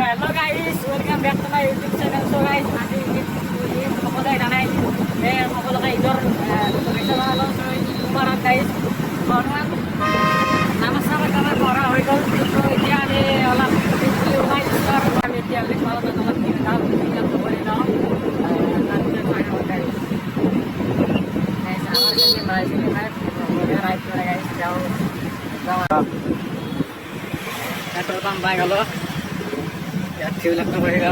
Hello guys, welcome back to my YouTube channel. So guys, nanti ako tayo nanay. Ako lang kayo idol. Ito mga lang sa kumaran guys. Kumaran. Nama-sama kami para idol. So ini ada olah video guys. Sekarang kami tiap malam nonton kita tahu yang boleh dong. Nanti saya guys. Guys, awal sini bahas ini guys. Udah right guys, jauh. Petrol pump आ गलो या fuel लगना पड़ेगा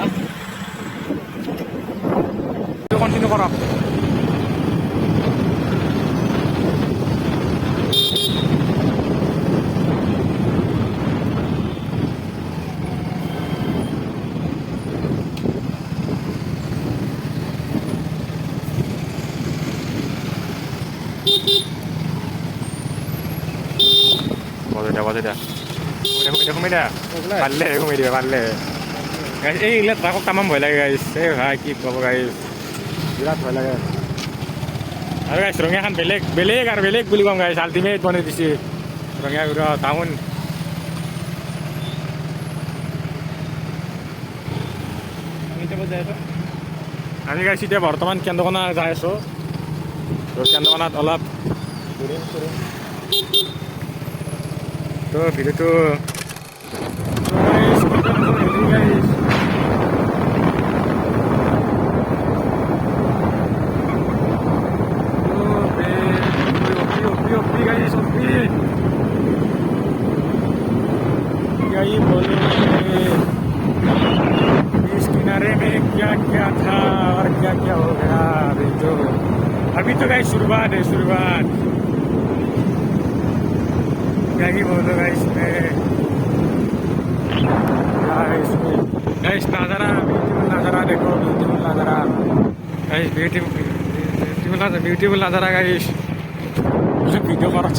continue करो Boleh dah. Udah. Palle. Guys, lihat aku tamam boleh guys. Keep apa guys. Lihat boleh guys. Aduh guys, rongnya kan beleg beli bang guys. Ultimate bone di sini. Rongnya udah tahun. Ini coba saya tuh. Nanti guys, dia berteman kian dokona saya so. Terus kian dokona olap. Turun. Tuh, video tuh. Guys. यही बोले इस किनारे में क्या था और क्या हो गया अभी तो गाइस शुरुआत है क्या ही बोलो गाइस गाइस नज़ारा देखो ब्यूटीफुल नज़ारा गाइस वीडियो करा